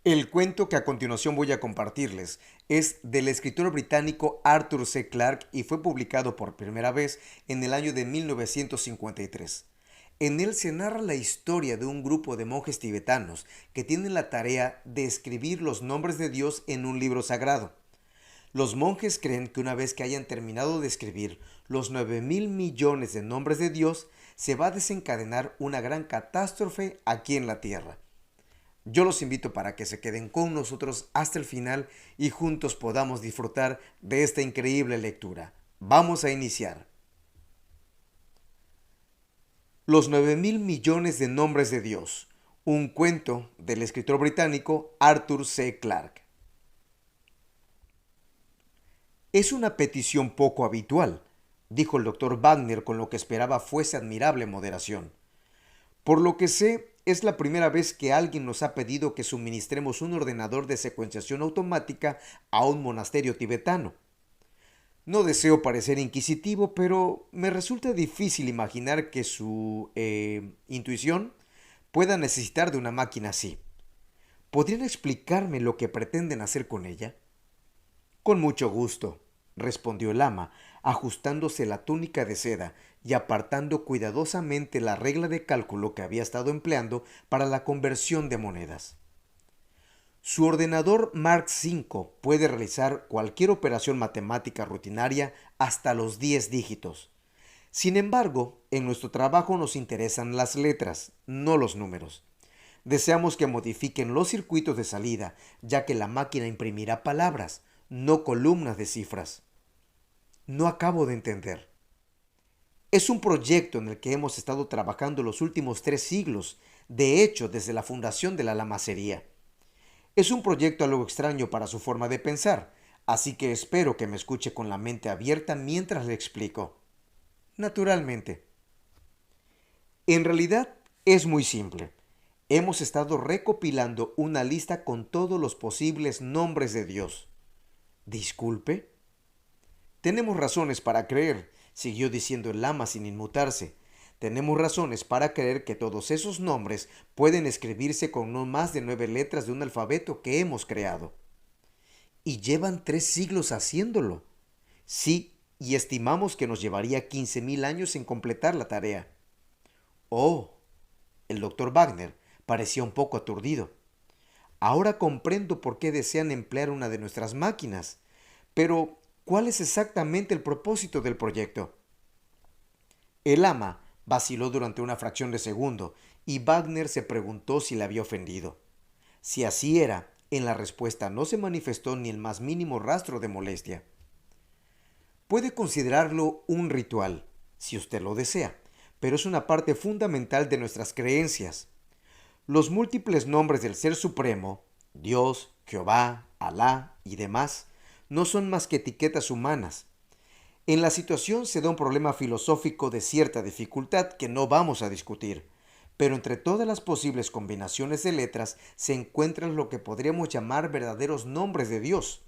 El cuento que a continuación voy a compartirles es del escritor británico Arthur C. Clarke y fue publicado por primera vez en el año de 1953. En él se narra la historia de un grupo de monjes tibetanos que tienen la tarea de escribir los nombres de Dios en un libro sagrado. Los monjes creen que una vez que hayan terminado de escribir los 9.000 millones de nombres de Dios, se va a desencadenar una gran catástrofe aquí en la tierra. Yo los invito para que se queden con nosotros hasta el final y juntos podamos disfrutar de esta increíble lectura. Vamos a iniciar. Los 9.000 millones de nombres de Dios. Un cuento del escritor británico Arthur C. Clarke. Es una petición poco habitual, dijo el doctor Wagner con lo que esperaba fuese admirable moderación. Por lo que sé, es la primera vez que alguien nos ha pedido que suministremos un ordenador de secuenciación automática a un monasterio tibetano. No deseo parecer inquisitivo, pero me resulta difícil imaginar que su intuición pueda necesitar de una máquina así. ¿Podrían explicarme lo que pretenden hacer con ella? Con mucho gusto, respondió el ama, ajustándose la túnica de seda y apartando cuidadosamente la regla de cálculo que había estado empleando para la conversión de monedas. Su ordenador Mark V puede realizar cualquier operación matemática rutinaria hasta los 10 dígitos. Sin embargo, en nuestro trabajo nos interesan las letras, no los números. Deseamos que modifiquen los circuitos de salida, ya que la máquina imprimirá palabras, no columnas de cifras. No acabo de entender. Es un proyecto en el que hemos estado trabajando los últimos 3 siglos, de hecho desde la fundación de la lamacería. Es un proyecto algo extraño para su forma de pensar, así que espero que me escuche con la mente abierta mientras le explico. Naturalmente. En realidad es muy simple. Hemos estado recopilando una lista con todos los posibles nombres de Dios. ¿Disculpe? Tenemos razones para creer, siguió diciendo el lama sin inmutarse. Tenemos razones para creer que todos esos nombres pueden escribirse con no más de 9 letras de un alfabeto que hemos creado. Y llevan 3 siglos haciéndolo. Sí, y estimamos que nos llevaría 15.000 años en completar la tarea. Oh, el doctor Wagner parecía un poco aturdido. Ahora comprendo por qué desean emplear una de nuestras máquinas. Pero, ¿cuál es exactamente el propósito del proyecto? El ama vaciló durante una fracción de segundo y Wagner se preguntó si le había ofendido. Si así era, en la respuesta no se manifestó ni el más mínimo rastro de molestia. Puede considerarlo un ritual, si usted lo desea, pero es una parte fundamental de nuestras creencias. Los múltiples nombres del Ser Supremo, Dios, Jehová, Alá y demás, no son más que etiquetas humanas. En la situación se da un problema filosófico de cierta dificultad que no vamos a discutir, pero entre todas las posibles combinaciones de letras se encuentran lo que podríamos llamar verdaderos nombres de Dios.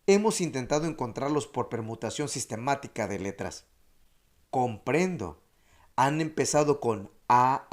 Hemos intentado encontrarlos por permutación sistemática de letras. Comprendo. Han empezado con A,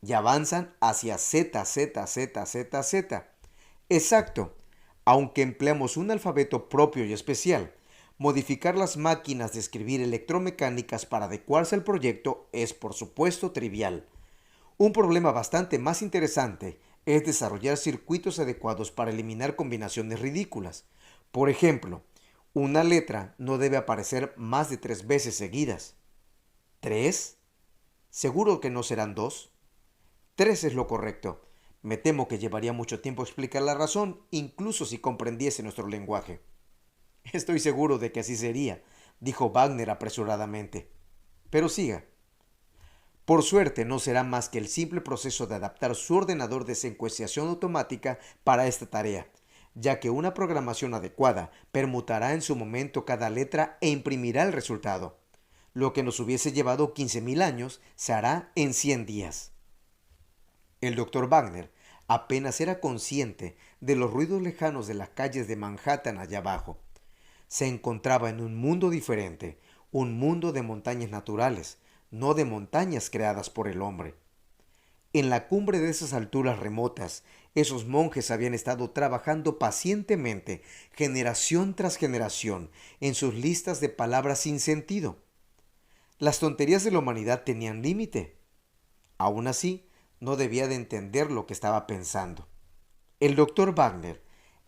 y avanzan hacia Z, Z, Z, Z, Z. Exacto. Aunque empleamos un alfabeto propio y especial, modificar las máquinas de escribir electromecánicas para adecuarse al proyecto es por supuesto trivial. Un problema bastante más interesante es desarrollar circuitos adecuados para eliminar combinaciones ridículas. Por ejemplo, una letra no debe aparecer más de 3 veces seguidas. ¿3? ¿Seguro que no serán 2? 3 es lo correcto. Me temo que llevaría mucho tiempo explicar la razón, incluso si comprendiese nuestro lenguaje. Estoy seguro de que así sería, dijo Wagner apresuradamente. Pero siga. Por suerte no será más que el simple proceso de adaptar su ordenador de secuenciación automática para esta tarea, ya que una programación adecuada permutará en su momento cada letra e imprimirá el resultado. Lo que nos hubiese llevado 15.000 años se hará en 100 días. El doctor Wagner apenas era consciente de los ruidos lejanos de las calles de Manhattan allá abajo. Se encontraba en un mundo diferente, un mundo de montañas naturales, no de montañas creadas por el hombre. En la cumbre de esas alturas remotas, esos monjes habían estado trabajando pacientemente, generación tras generación, en sus listas de palabras sin sentido. Las tonterías de la humanidad tenían límite. Aún así, no debía de entender lo que estaba pensando. El doctor Wagner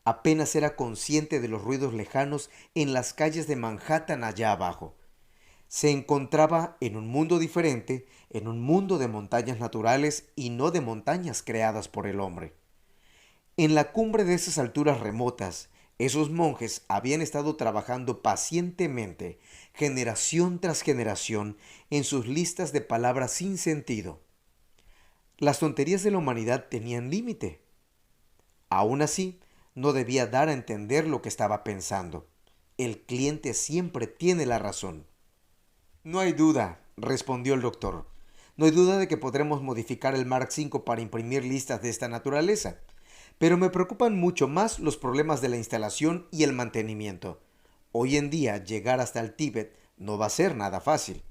apenas era consciente de los ruidos lejanos en las calles de Manhattan allá abajo. Se encontraba en un mundo diferente, en un mundo de montañas naturales y no de montañas creadas por el hombre. En la cumbre de esas alturas remotas, esos monjes habían estado trabajando pacientemente, generación tras generación, en sus listas de palabras sin sentido. Las tonterías de la humanidad tenían límite. Aún así, no debía dar a entender lo que estaba pensando. El cliente siempre tiene la razón. No hay duda, respondió el doctor. No hay duda de que podremos modificar el Mark V para imprimir listas de esta naturaleza. Pero me preocupan mucho más los problemas de la instalación y el mantenimiento. Hoy en día, llegar hasta el Tíbet no va a ser nada fácil.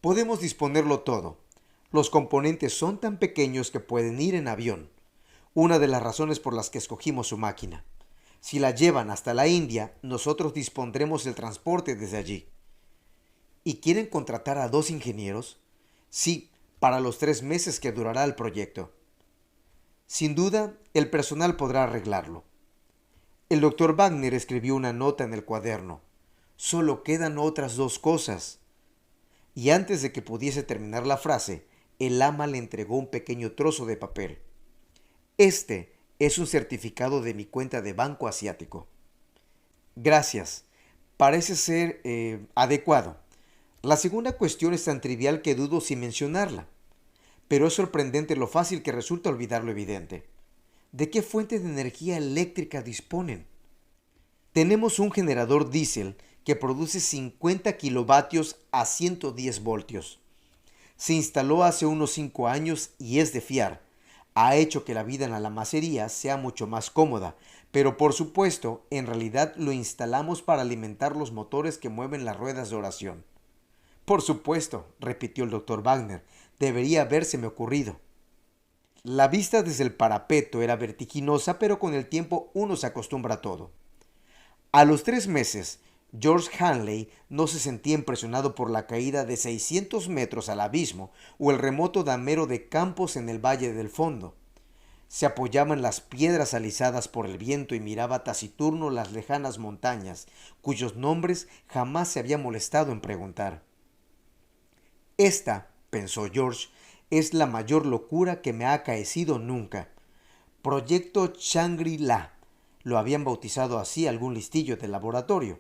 Podemos disponerlo todo. Los componentes son tan pequeños que pueden ir en avión. Una de las razones por las que escogimos su máquina. Si la llevan hasta la India, nosotros dispondremos el transporte desde allí. ¿Y quieren contratar a 2 ingenieros? Sí, para los 3 meses que durará el proyecto. Sin duda, el personal podrá arreglarlo. El doctor Wagner escribió una nota en el cuaderno. Solo quedan otras 2 cosas. Y antes de que pudiese terminar la frase, el ama le entregó un pequeño trozo de papel. Este es un certificado de mi cuenta de banco asiático. Gracias. Parece ser adecuado. La segunda cuestión es tan trivial que dudo si mencionarla. Pero es sorprendente lo fácil que resulta olvidar lo evidente. ¿De qué fuente de energía eléctrica disponen? Tenemos un generador diésel que produce 50 kilovatios a 110 voltios. Se instaló hace unos 5 años y es de fiar. Ha hecho que la vida en la lamacería sea mucho más cómoda, pero por supuesto, en realidad lo instalamos para alimentar los motores que mueven las ruedas de oración. Por supuesto, repitió el doctor Wagner, debería habérseme ocurrido. La vista desde el parapeto era vertiginosa, pero con el tiempo uno se acostumbra a todo. A los 3 meses, George Hanley no se sentía impresionado por la caída de 600 metros al abismo o el remoto damero de Campos en el Valle del Fondo. Se apoyaba en las piedras alisadas por el viento y miraba taciturno las lejanas montañas, cuyos nombres jamás se había molestado en preguntar. Esta, pensó George, es la mayor locura que me ha acaecido nunca. Proyecto Shangri-La. Lo habían bautizado así algún listillo del laboratorio.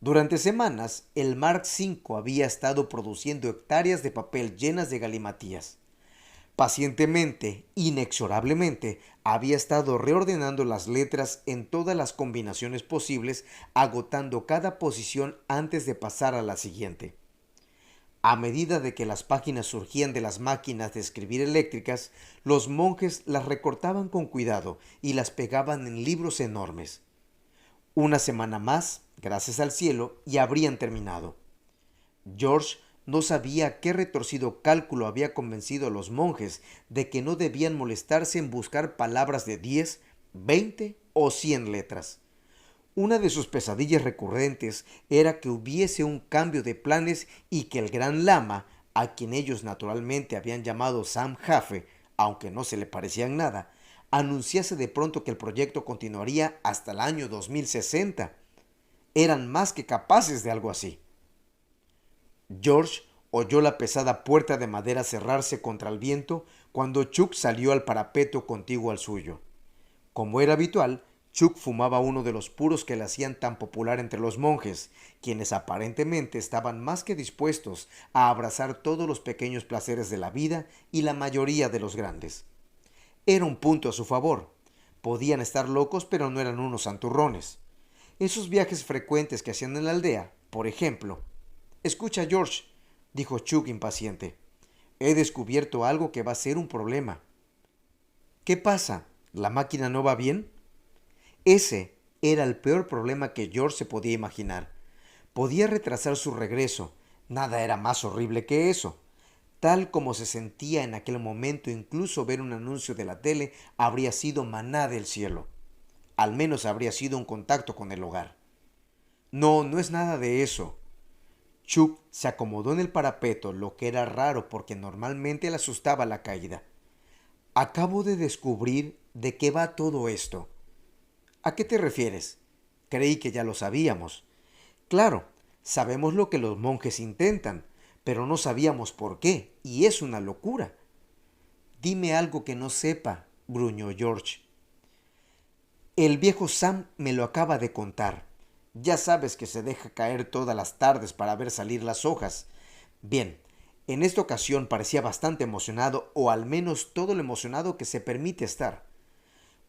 Durante semanas, el Mark V había estado produciendo hectáreas de papel llenas de galimatías. Pacientemente, inexorablemente, había estado reordenando las letras en todas las combinaciones posibles, agotando cada posición antes de pasar a la siguiente. A medida de que las páginas surgían de las máquinas de escribir eléctricas, los monjes las recortaban con cuidado y las pegaban en libros enormes. Una semana más, gracias al cielo, y habrían terminado. George no sabía qué retorcido cálculo había convencido a los monjes de que no debían molestarse en buscar palabras de 10, 20 o 100 letras. Una de sus pesadillas recurrentes era que hubiese un cambio de planes y que el gran lama, a quien ellos naturalmente habían llamado Sam Jaffe, aunque no se le parecía en nada, anunciase de pronto que el proyecto continuaría hasta el año 2060. Eran más que capaces de algo así. George oyó la pesada puerta de madera cerrarse contra el viento cuando Chuck salió al parapeto contiguo al suyo. Como era habitual, Chuck fumaba uno de los puros que le hacían tan popular entre los monjes, quienes aparentemente estaban más que dispuestos a abrazar todos los pequeños placeres de la vida y la mayoría de los grandes. Era un punto a su favor. Podían estar locos, pero no eran unos santurrones. Esos viajes frecuentes que hacían en la aldea, por ejemplo. Escucha, George, dijo Chuck impaciente. He descubierto algo que va a ser un problema. ¿Qué pasa? ¿La máquina no va bien? Ese era el peor problema que George se podía imaginar. Podía retrasar su regreso. Nada era más horrible que eso. Tal como se sentía en aquel momento, incluso ver un anuncio de la tele habría sido maná del cielo. Al menos habría sido un contacto con el hogar. No, no es nada de eso. Chuck se acomodó en el parapeto, lo que era raro porque normalmente le asustaba la caída. Acabo de descubrir de qué va todo esto. ¿A qué te refieres? Creí que ya lo sabíamos. Claro, sabemos lo que los monjes intentan, pero no sabíamos por qué, y es una locura. Dime algo que no sepa, gruñó George. El viejo Sam me lo acaba de contar. Ya sabes que se deja caer todas las tardes para ver salir las hojas. Bien, en esta ocasión parecía bastante emocionado, o al menos todo lo emocionado que se permite estar.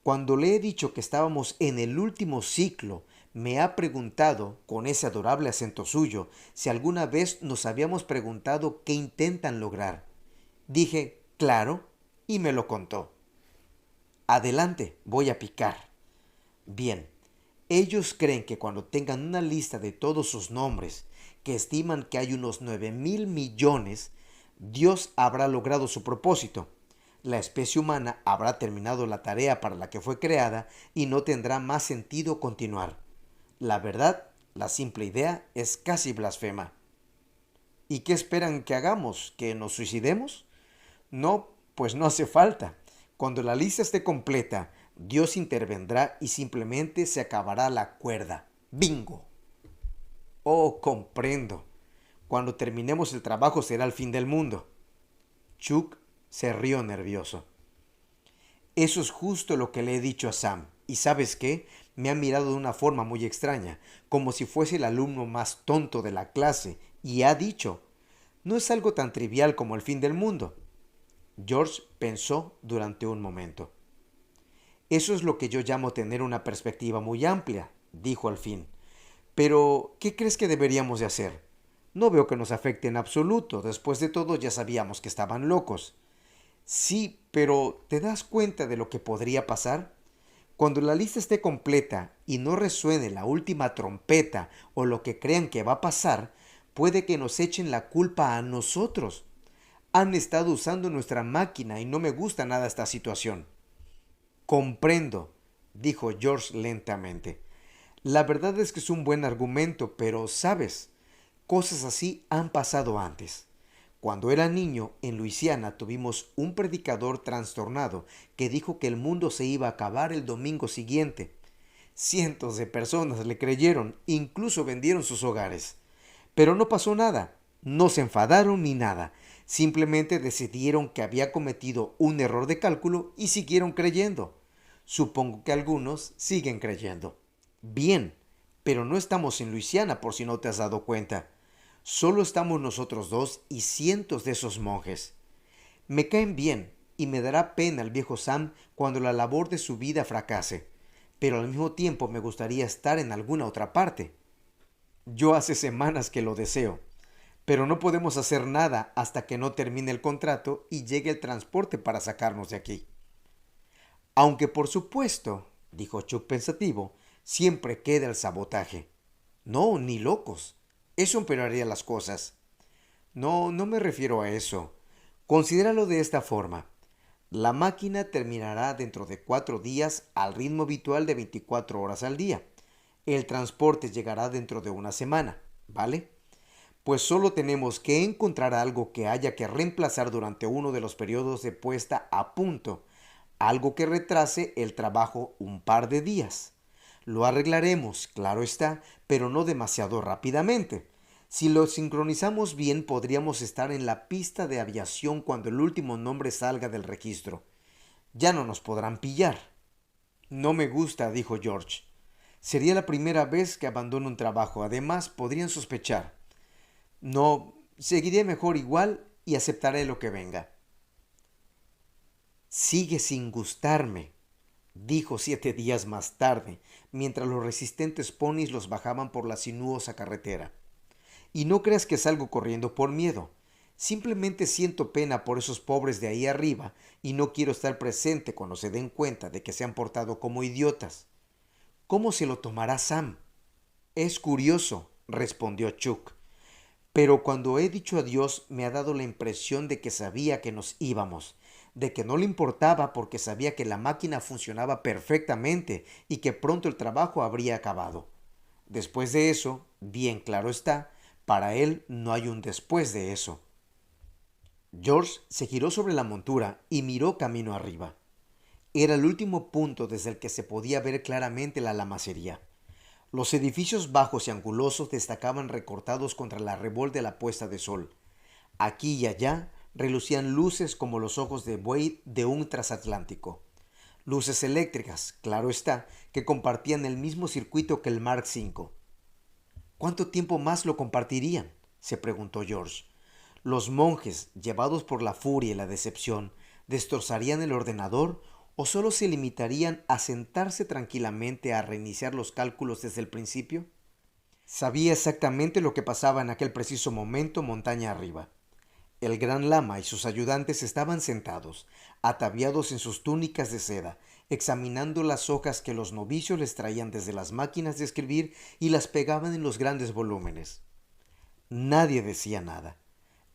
Cuando le he dicho que estábamos en el último ciclo, me ha preguntado, con ese adorable acento suyo, si alguna vez nos habíamos preguntado qué intentan lograr. Dije, claro, y me lo contó. Adelante, voy a picar. Bien, ellos creen que cuando tengan una lista de todos sus nombres, que estiman que hay unos 9.000 millones, Dios habrá logrado su propósito. La especie humana habrá terminado la tarea para la que fue creada y no tendrá más sentido continuar. La verdad, la simple idea es casi blasfema. ¿Y qué esperan que hagamos? ¿Que nos suicidemos? No, pues no hace falta. Cuando la lista esté completa, Dios intervendrá y simplemente se acabará la cuerda. ¡Bingo! Oh, comprendo. Cuando terminemos el trabajo será el fin del mundo. Chuck se rió nervioso. Eso es justo lo que le he dicho a Sam. ¿Y sabes qué? Me ha mirado de una forma muy extraña, como si fuese el alumno más tonto de la clase, y ha dicho, no es algo tan trivial como el fin del mundo. George pensó durante un momento. Eso es lo que yo llamo tener una perspectiva muy amplia, dijo al fin. Pero, ¿qué crees que deberíamos de hacer? No veo que nos afecte en absoluto. Después de todo, ya sabíamos que estaban locos. Sí, pero ¿te das cuenta de lo que podría pasar? Cuando la lista esté completa y no resuene la última trompeta o lo que crean que va a pasar, puede que nos echen la culpa a nosotros. Han estado usando nuestra máquina y no me gusta nada esta situación. Comprendo, dijo George lentamente. La verdad es que es un buen argumento, pero, ¿sabes? Cosas así han pasado antes. Cuando era niño, en Luisiana tuvimos un predicador trastornado que dijo que el mundo se iba a acabar el domingo siguiente. Cientos de personas le creyeron, incluso vendieron sus hogares. Pero no pasó nada, no se enfadaron ni nada, simplemente decidieron que había cometido un error de cálculo y siguieron creyendo. Supongo que algunos siguen creyendo. Bien, pero no estamos en Luisiana por si no te has dado cuenta. Solo estamos nosotros dos y cientos de esos monjes. Me caen bien y me dará pena el viejo Sam cuando la labor de su vida fracase, pero al mismo tiempo me gustaría estar en alguna otra parte. Yo hace semanas que lo deseo, pero no podemos hacer nada hasta que no termine el contrato y llegue el transporte para sacarnos de aquí. Aunque por supuesto, dijo Chuck pensativo, siempre queda el sabotaje. No, ni locos. Eso empeoraría las cosas. No, no me refiero a eso. Considéralo de esta forma. La máquina terminará dentro de 4 días al ritmo habitual de 24 horas al día. El transporte llegará dentro de una semana, ¿vale? Pues solo tenemos que encontrar algo que haya que reemplazar durante uno de los periodos de puesta a punto, algo que retrase el trabajo un par de días. Lo arreglaremos, claro está, pero no demasiado rápidamente. Si lo sincronizamos bien, podríamos estar en la pista de aviación cuando el último nombre salga del registro. Ya no nos podrán pillar. No me gusta, dijo George. Sería la primera vez que abandono un trabajo. Además, podrían sospechar. No, seguiré mejor igual y aceptaré lo que venga. Sigue sin gustarme, dijo 7 días más tarde, mientras los resistentes ponis los bajaban por la sinuosa carretera. Y no creas que salgo corriendo por miedo. Simplemente siento pena por esos pobres de ahí arriba y no quiero estar presente cuando se den cuenta de que se han portado como idiotas. ¿Cómo se lo tomará Sam? Es curioso, respondió Chuck. Pero cuando he dicho adiós me ha dado la impresión de que sabía que nos íbamos, de que no le importaba porque sabía que la máquina funcionaba perfectamente y que pronto el trabajo habría acabado. Después de eso, bien claro está, para él no hay un después de eso. George se giró sobre la montura y miró camino arriba. Era el último punto desde el que se podía ver claramente la lamacería. Los edificios bajos y angulosos destacaban recortados contra la rebol de la puesta de sol. Aquí y allá relucían luces como los ojos de buey de un transatlántico. Luces eléctricas, claro está, que compartían el mismo circuito que el Mark V. ¿Cuánto tiempo más lo compartirían?, se preguntó George. ¿Los monjes, llevados por la furia y la decepción, destrozarían el ordenador o solo se limitarían a sentarse tranquilamente a reiniciar los cálculos desde el principio? Sabía exactamente lo que pasaba en aquel preciso momento montaña arriba. El gran lama y sus ayudantes estaban sentados, ataviados en sus túnicas de seda, examinando las hojas que los novicios les traían desde las máquinas de escribir y las pegaban en los grandes volúmenes. Nadie decía nada.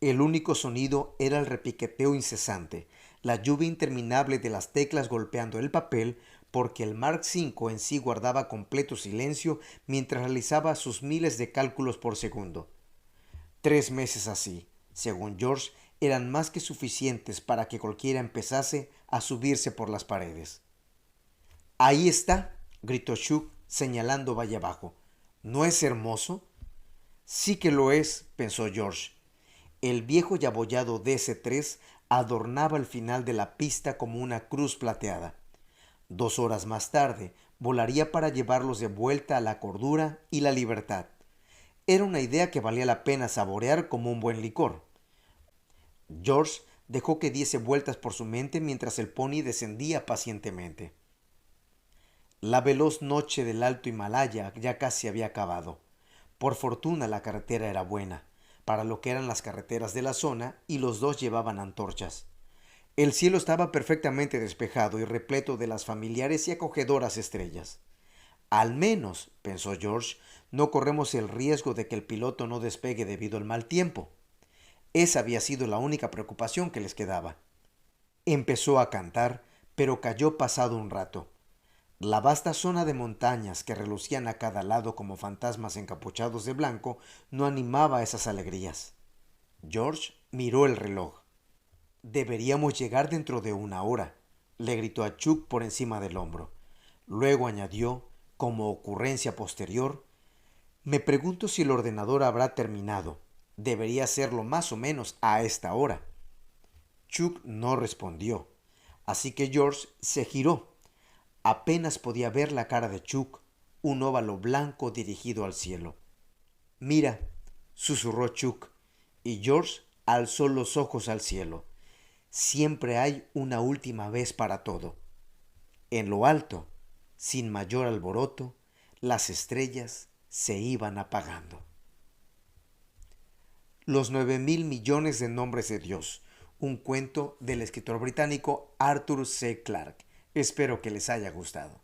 El único sonido era el repiqueteo incesante, la lluvia interminable de las teclas golpeando el papel, porque el Mark V en sí guardaba completo silencio mientras realizaba sus miles de cálculos por segundo. 3 meses así, según George, eran más que suficientes para que cualquiera empezase a subirse por las paredes. «Ahí está», gritó Chuck, señalando valle abajo. «¿No es hermoso?». «Sí que lo es», pensó George. El viejo y abollado DC-3 adornaba el final de la pista como una cruz plateada. 2 horas más tarde, volaría para llevarlos de vuelta a la cordura y la libertad. Era una idea que valía la pena saborear como un buen licor. George dejó que diese vueltas por su mente mientras el pony descendía pacientemente. La veloz noche del Alto Himalaya ya casi había acabado. Por fortuna la carretera era buena, para lo que eran las carreteras de la zona, y los dos llevaban antorchas. El cielo estaba perfectamente despejado y repleto de las familiares y acogedoras estrellas. Al menos, pensó George, no corremos el riesgo de que el piloto no despegue debido al mal tiempo. Esa había sido la única preocupación que les quedaba. Empezó a cantar, pero cayó pasado un rato. La vasta zona de montañas que relucían a cada lado como fantasmas encapuchados de blanco no animaba esas alegrías. George miró el reloj. «Deberíamos llegar dentro de 1 hora», le gritó a Chuck por encima del hombro. Luego añadió, como ocurrencia posterior: «Me pregunto si el ordenador habrá terminado. Debería serlo más o menos a esta hora». Chuck no respondió, así que George se giró. Apenas podía ver la cara de Chuck, un óvalo blanco dirigido al cielo. «Mira», susurró Chuck, y George alzó los ojos al cielo. Siempre hay una última vez para todo. En lo alto, sin mayor alboroto, las estrellas se iban apagando. Los 9.000 millones de nombres de Dios, un cuento del escritor británico Arthur C. Clarke. Espero que les haya gustado.